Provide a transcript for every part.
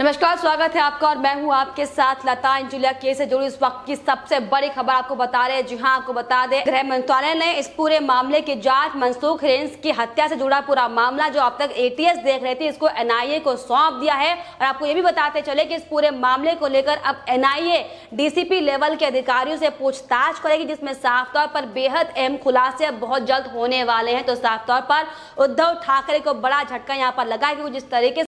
नमस्कार, स्वागत है आपका और मैं हूं आपके साथ लता। इंजुलिया केस से जुड़ी इस वक्त की सबसे बड़ी खबर आपको बता रहे हैं। जी हां, आपको बता दें, गृह मंत्रालय ने इस पूरे मामले की जांच, मनसूख हिरेन की हत्या से जुड़ा पूरा मामला जो अब तक एटीएस देख रहे थे, इसको एनआईए को सौंप दिया है। और आपको ये भी बताते चले कि इस पूरे मामले को लेकर अब एनआईए डीसीपी लेवल के अधिकारियों से पूछताछ करेगी, जिसमें साफ तौर पर बेहद अहम खुलासे अब बहुत जल्द होने वाले हैं। तो साफ तौर पर उद्धव ठाकरे को बड़ा झटका यहाँ पर लगा कि जिस तरीके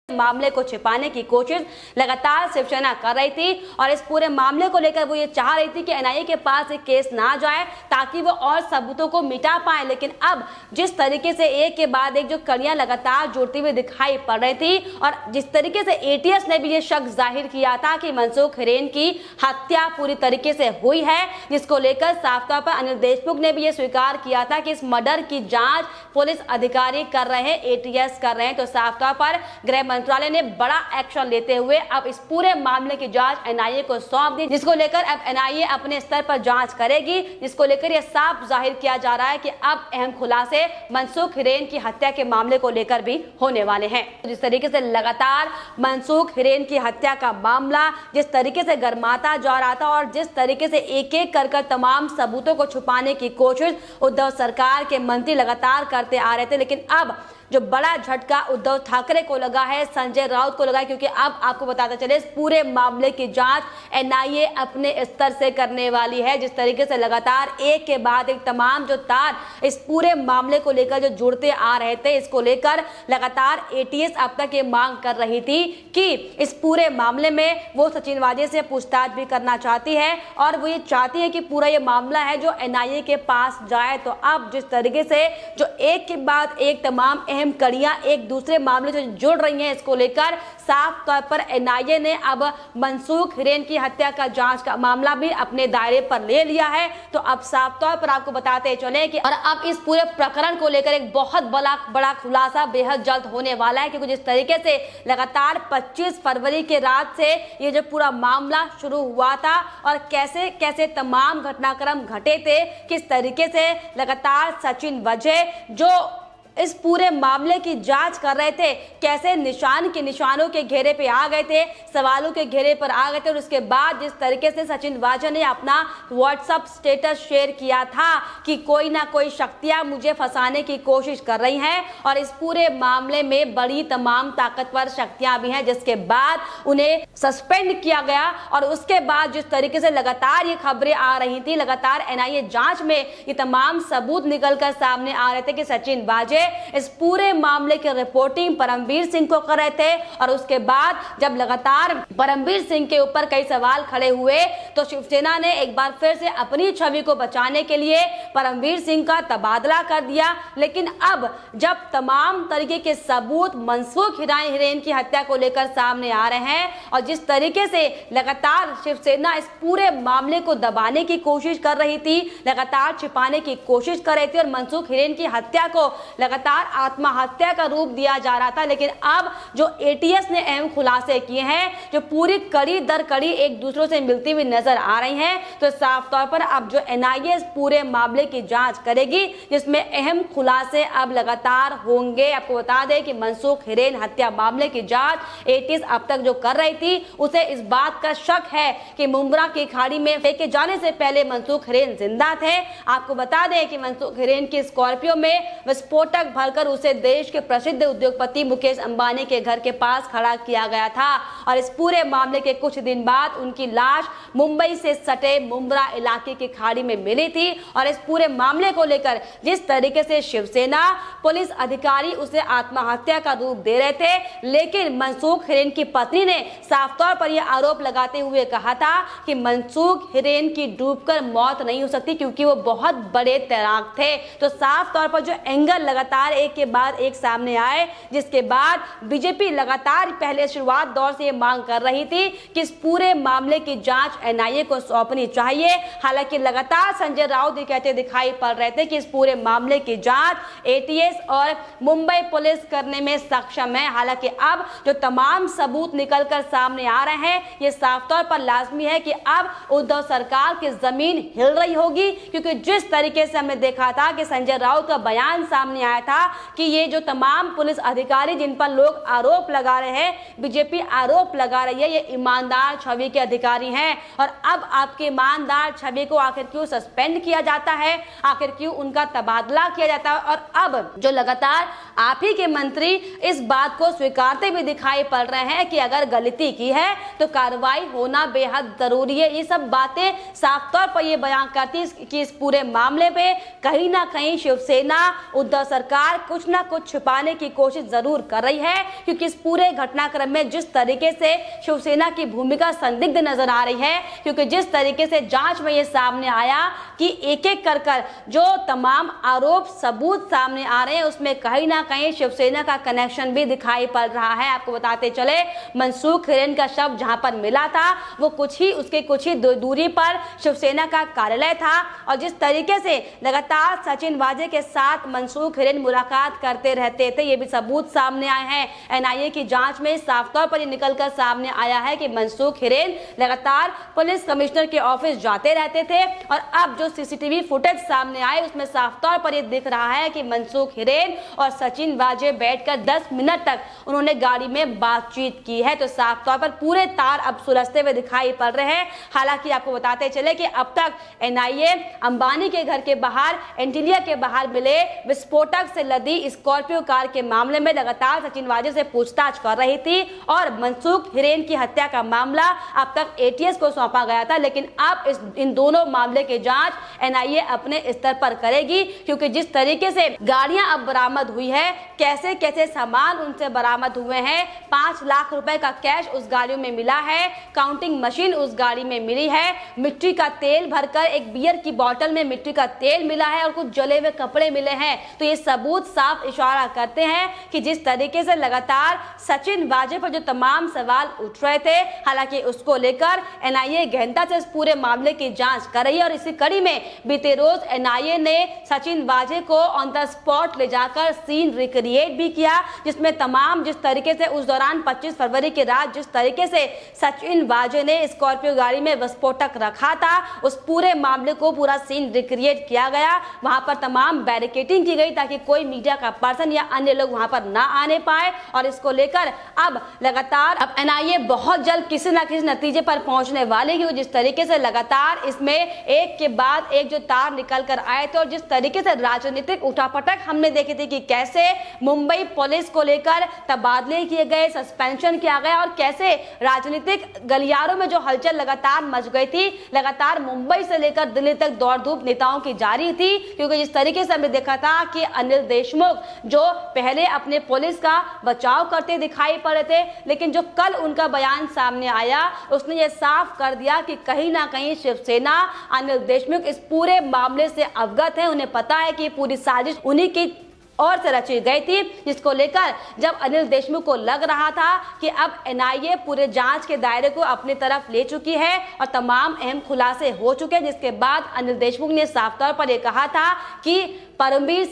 मामले को छिपाने की कोशिश लगातार शिवसेना कर रही थी और इस पूरे मामले को लेकर वो ये चाह रही थी कि एनआईए के पास एक केस ना जाए ताकि वो और सबूतों को मिटा पाए। लेकिन अब जिस तरीके से एक के बाद एक जो कड़ियां लगातार जुड़ती हुई दिखाई पड़ रही थी और जिस तरीके से एटीएस ने भी ये शक जाहिर किया था कि मनसूख हिरेन की हत्या पूरी तरीके से हुई है, जिसको लेकर साफ तौर पर अनिल देशमुख ने भी ये स्वीकार किया था कि इस मर्डर की जांच पुलिस अधिकारी कर रहे हैं, एटीएस कर रहे हैं। तो साफ तौर पर गृह मंत्रालय ने बड़ा एक्शन लेते हुए अब इस पूरे मामले की जांच एनआईए को सौंप दी, जिसको लेकर अब एनआईए अपने स्तर पर जांच करेगी, जिसको लेकर यह साफ जाहिर किया जा रहा है कि अब अहम खुलासे मनसूख हिरेन की हत्या के मामले को लेकर भी होने वाले हैं। जिस तरीके से लगातार मनसूख हिरेन की हत्या का मामला जिस तरीके से गरमाता जा रहा था और जिस तरीके से एक एक कर तमाम सबूतों को छुपाने की कोशिश उद्धव सरकार के मंत्री लगातार करते आ रहे थे, लेकिन अब जो बड़ा झटका उद्धव ठाकरे को लगा है, संजय राउत को लगा है, क्योंकि अब आपको बताते चले इस पूरे मामले की जांच एनआईए अपने स्तर से करने वाली है। जिस तरीके से लगातार एक के बाद एक तमाम जो तार इस पूरे मामले को लेकर जो जुड़ते आ रहे थे, इसको लेकर लगातार एटीएस अब तक ये मांग कर रही थी कि इस पूरे मामले में वो सचिन वाजे से पूछताछ भी करना चाहती है और वो ये चाहती है कि पूरा ये मामला है जो एनआईए के पास जाए। तो अब जिस तरीके से जो एक के बाद एक तमाम कड़ियां एक दूसरे मामले से जुड़ रही हैं, इसको लेकर साफ तौर पर एनआईए ने अब मनसूख हिरेन की हत्या का जांच का मामला भी अपने दायरे पर ले लिया है। तो अब साफ तौर पर आपको बताते चले कि और अब इस पूरे प्रकरण को लेकर एक बहुत बड़ा खुलासा बेहद जल्द होने वाला है, क्योंकि जिस तरीके से लगातार 25 फरवरी के रात से ये जो पूरा मामला शुरू हुआ था और कैसे कैसे तमाम घटनाक्रम घटे थे, किस तरीके से लगातार सचिन वाजे जो इस पूरे मामले की जांच कर रहे थे, कैसे निशानों के घेरे पे आ गए थे, सवालों के घेरे पर आ गए थे। और उसके बाद जिस तरीके से सचिन वाजे ने अपना व्हाट्सएप स्टेटस शेयर किया था कि कोई ना कोई शक्तियां मुझे फंसाने की कोशिश कर रही हैं और इस पूरे मामले में बड़ी तमाम ताकतवर शक्तियां भी हैं, जिसके बाद उन्हें सस्पेंड किया गया। और उसके बाद जिस तरीके से लगातार ये खबरें आ रही थी, लगातार एनआईए जांच में ये तमाम सबूत निकलकर सामने आ रहे थे कि सचिन वाजे इस पूरे मामले की रिपोर्टिंग परमवीर सिंह को कर रहे थे। और उसके बाद जब लगातार परमवीर सिंह के ऊपर कई सवाल खड़े हुए तो शिवसेना ने एक बार फिर से अपनी छवि को बचाने के लिए परमवीर सिंह का तबादला कर दिया। लेकिन अब जब तमाम तरीके के सबूत मनसूख हिरेन की हत्या को लेकर सामने आ रहे हैं और जिस तरीके से लगातार शिवसेना इस पूरे मामले को दबाने की कोशिश कर रही थी, लगातार छिपाने की कोशिश कर रही थी और मनसूख हिरेन की हत्या को लगातार आत्महत्या का रूप दिया जा रहा था, लेकिन अब जो एटीएस ने अहम खुलासे किए हैं, जो पूरी कड़ी दर कड़ी एक दूसरों से मिलती हुई नजर आ रही हैं, तो साफ तौर पर अब जो एनआईए इस पूरे मामले की जांच करेगी, जिसमें अहम खुलासे अब लगातार होंगे। आपको बता दें कि मनसूख हिरेन हत्या मामले की जांच एटीएस अब तक जो कर रही थी, उसे इस बात का शक है कि मुंब्रा की खाड़ी में फेंके जाने से पहले मनसूख हिरेन जिंदा थे। आपको बता दें कि मनसूख हिरेन की स्कॉर्पियो में विस्फोटक भरकर उसे देश के प्रसिद्ध उद्योगपति मुकेश अंबानी के घर के पास खड़ा किया गया था और इस पूरे मामले के कुछ दिन बाद उनकी लाश मुंबई से सटे मुंब्रा इलाके की खाड़ी में मिली थी। और इस पूरे मामले को लेकर जिस तरीके से शिवसेना पुलिस अधिकारी उसे आत्महत्या का रूप दे रहे थे, लेकिन मनसूख हिरेन की पत्नी ने साफ तौर पर यह आरोप लगाते हुए कहा था कि मनसूख हिरेन की डूबकर मौत नहीं हो सकती, क्योंकि वो बहुत बड़े तैराक थे। तो साफ तौर पर जो एंगल लगातार एक के बाद एक सामने आए, जिसके बाद बीजेपी लगातार पहले शुरुआत दौर से ये मांग कर रही थी कि इस पूरे मामले की जांच एनआईए को सौंपनी चाहिए। हालांकि लगातार संजय राउत ये कहते दिखाई पड़ रहे थे कि इस पूरे मामले की जांच एटीएस और मुंबई पुलिस करने में सक्षम है। हालांकि अब जो तमाम सबूत निकलकर सामने आ रहे हैं, ये साफ तौर पर लाजमी है कि अब उद्धव सरकार की जमीन हिल रही होगी, क्योंकि जिस तरीके से हमने देखा था कि संजय राउत का बयान सामने आया था कि ये जो तमाम पुलिस अधिकारी जिन पर लोग आरोप लगा रहे हैं, बीजेपी आरोप लगा रही है, ये ईमानदार छवि के अधिकारी हैं। और अब आपके ईमानदार छवि को आखिर क्यों सस्पेंड किया जाता है, आखिर क्यों उनका तबादला किया जाता है। और अब जो लगातार आप ही के मंत्री इस बात को स्वीकारते भी दिखाई पड़ रहे हैं कि अगर गलती की है तो कार्रवाई होना बेहद जरूरी है। ये सब बातें साफ तौर पर ये बयान करती है कि इस पूरे मामले पे कहीं ना कहीं शिवसेना, उद्धव सरकार कुछ ना कुछ छिपाने की कोशिश जरूर कर रही है, क्योंकि इस पूरे घटनाक्रम में जिस तरीके से शिवसेना की भूमिका संदिग्ध नजर आ रही है, क्योंकि जिस तरीके से जांच में ये सामने आया कि एक एक कर जो तमाम आरोप सबूत सामने आ रहे हैं उसमें कहीं ना कहीं शिवसेना का कनेक्शन भी दिखाई पड़ रहा है। आपको बताते चले, मनसुख हिरेन का शव जहां पर मिला था वो कुछ ही दूरी पर शिवसेना का कार्यालय था। और जिस तरीके से लगातार सचिन वाजे के साथ मनसुख हिरेन मुलाकात करते रहते थे, ये भी सबूत सामने आए हैं। एनआईए की जांच में साफ तौर पर ये निकलकर सामने आया है कि मनसुख हिरेन लगातार पुलिस कमिश्नर के ऑफिस जाते रहते थे। और अब जो सीसीटीवी फुटेज सामने आए उसमें साफ तौर पर ये दिख रहा है कि मनसुख हिरेन और सचिन वाजे बैठकर 10 मिनट तक उन्होंने गाड़ी में बातचीत की है। तो साफ तौर पर पूरे तार अब सुलझते हुए दिखाई पड़ रहे हैं। हालांकि आपको बताते चले कि अब तक एनआईए अंबानी के घर के बाहर, एंटीलिया के बाहर मिले विस्फोटक से लदी स्कॉर्पियो कार के मामले में लगातार सचिन वाजे से पूछताछ कर रही थी। और मनसुख हिरेन की हत्या का मामला अब तक एटीएस को सौंपा गया था, लेकिन अब इन दोनों मामले की जांच एनआईए अपने स्तर पर करेगी, क्योंकि जिस तरीके से गाड़ियां अब बरामद हुई है, कैसे कैसे सामान उनसे बरामद हुए हैं, 5 लाख रुपए का कैश उस गाड़ियों में मिला है, काउंटिंग मशीन उस गाड़ी में मिली है, मिट्टी का तेल भरकर एक बियर की बोतल में मिट्टी का तेल मिला है और कुछ जले हुए कपड़े मिले हैं। तो ये सबूत साफ इशारा करते हैं कि जिस तरीके से लगातार सचिन वाजे पर जो तमाम सवाल उठ रहे थे, हालांकि उसको लेकर एनआईए गहनता से इस पूरे मामले की जांच कर रही है। और इसी कड़ी में बीते रोज एनआईए ने सचिन वाजे को ऑन द स्पॉट ले जाकर सीन रिक्रिएट भी किया, जिसमें तमाम जिस तरीके से उस दौरान 25 फरवरी की रात जिस तरीके से सचिन वाजे ने स्कॉर्पियो गाड़ी में विस्फोटक रखा था, उस पूरे मामले को पूरा सीन रिक्रिएट किया गया। वहां पर तमाम बैरिकेडिंग की गई ताकि कोई मीडिया का पर्सन या अन्य लोग वहां पर ना आने पाए। और इसको लेकर अब लगातार अब एनआईए बहुत जल्द किसी न किसी नतीजे पर पहुंचने वाले ही। जिस तरीके से लगातार इसमें एक के बाद एक जो तार निकल कर आए थे और जिस तरीके से राजनीतिक उठापटक हमने देखी थी कि कैसे मुंबई पुलिस को लेकर तबादले किए गए, सस्पेंशन किया गया और कैसे राजनीतिक गलियारों में जो हलचल लगातार मच गई थी, लगातार मुंबई से लेकर दिल्ली तक दौड़ धूप नेताओं की जारी थी। क्योंकि जिस तरीके से हमने देखा था कि अनिल देशमुख जो पहले अपने पुलिस का बचाव करते दिखाई पड़ रहे थे, लेकिन जो कल उनका बयान सामने आया उसने ये साफ कर दिया कि कहीं ना कहीं शिवसेना, अनिल देशमुख इस पूरे मामले से अवगत है। उन्हें पता है कि पूरी साजिश उन्हीं की और से रची गई थी, जिसको लेकर जब अनिल देशमुख को लग रहा था कि अब एनआईए पूरे जांच के दायरे को अपनी तरफ ले चुकी है और तमाम अहम खुलासे हो चुके हैं, जिसके बाद अनिल देशमुख ने साफ तौर पर यह कहा था कि परमवीर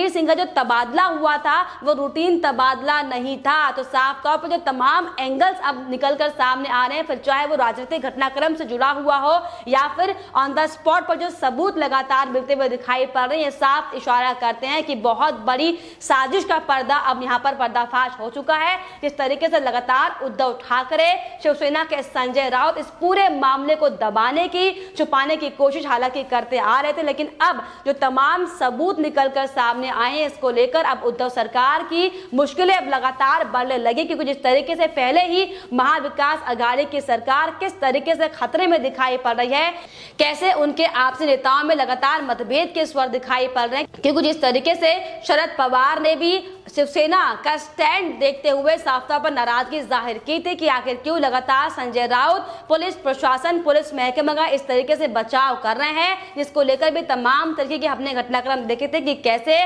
सिंह का जो तबादला हुआ था वो रूटीन तबादला नहीं था। तो साफ तौर पर जो तमाम एंगल्स अब निकलकर सामने आ रहे हैं, फिर चाहे वो राजनीतिक घटनाक्रम से जुड़ा हुआ हो या फिर ऑन द स्पॉट पर जो सबूत लगातार मिलते हुए दिखाई पड़ रहे हैं, साफ इशारा करते हैं कि बहुत बड़ी साजिश का पर्दा अब यहाँ पर पर्दाफाश हो चुका है। जिस तरीके से लगातार उद्धव ठाकरे, शिवसेना के संजय राउत इस पूरे मामले को दबाने की, छुपाने की कोशिश हालांकि करते आ रहे थे, लेकिन अब जो तमाम सबूत निकलकर सामने आए हैं, इसको लेकर अब उद्धव सरकार की मुश्किलें अब लगातार बढ़ने लगी। क्योंकि जिस तरीके से पहले ही महाविकास अघाड़ी की सरकार किस तरीके से खतरे में दिखाई पड़ रही है, कैसे उनके आपसी नेताओं में लगातार मतभेद के स्वर दिखाई पड़ रहे हैं, क्योंकि जिस तरीके से शरद पवार ने भी शिवसेना का स्टैंड देखते हुए साफ तौर पर नाराजगी जाहिर की थी कि आखिर क्यों लगातार संजय राउत, पुलिस प्रशासन, पुलिस महकमा का इस तरीके से बचाव कर रहे हैं, जिसको लेकर भी तमाम तरीके के अपने घटनाक्रम देखे थे कि कैसे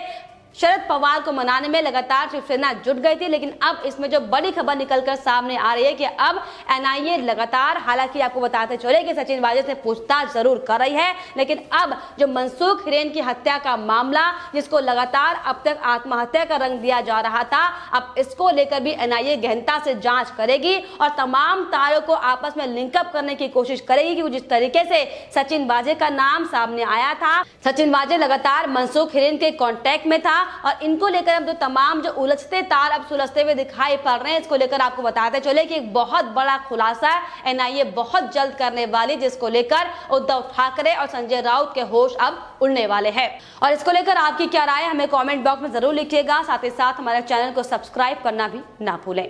शरद पवार को मनाने में लगातार शिवसेना जुट गई थी, लेकिन अब इसमें जो बड़ी खबर निकलकर सामने आ रही है कि अब एनआईए लगातार, हालांकि आपको बताते चले कि सचिन वाजे से पूछताछ जरूर कर रही है, लेकिन अब जो मनसुख हिरेन की हत्या का मामला, जिसको लगातार अब तक आत्महत्या का रंग दिया जा रहा था, अब इसको लेकर भी एनआईए गहनता से जांच करेगी और तमाम तारों को आपस में लिंकअप करने की कोशिश करेगी कि जिस तरीके से सचिन वाजे का नाम सामने आया था, सचिन वाजे लगातार मनसुख हिरेन के कांटेक्ट में था और इनको लेकर अब जो तमाम जो उलझते तार अब सुलझते हुए दिखाई पड़ रहे हैं, इसको लेकर आपको बताते चले कि एक बहुत बड़ा खुलासा एनआईए बहुत जल्द करने वाली, जिसको लेकर उद्धव ठाकरे और संजय राउत के होश अब उड़ने वाले हैं। और इसको लेकर आपकी क्या राय है, हमें कमेंट बॉक्स में जरूर लिखिएगा। साथ ही साथ हमारे चैनल को सब्सक्राइब करना भी ना भूलें।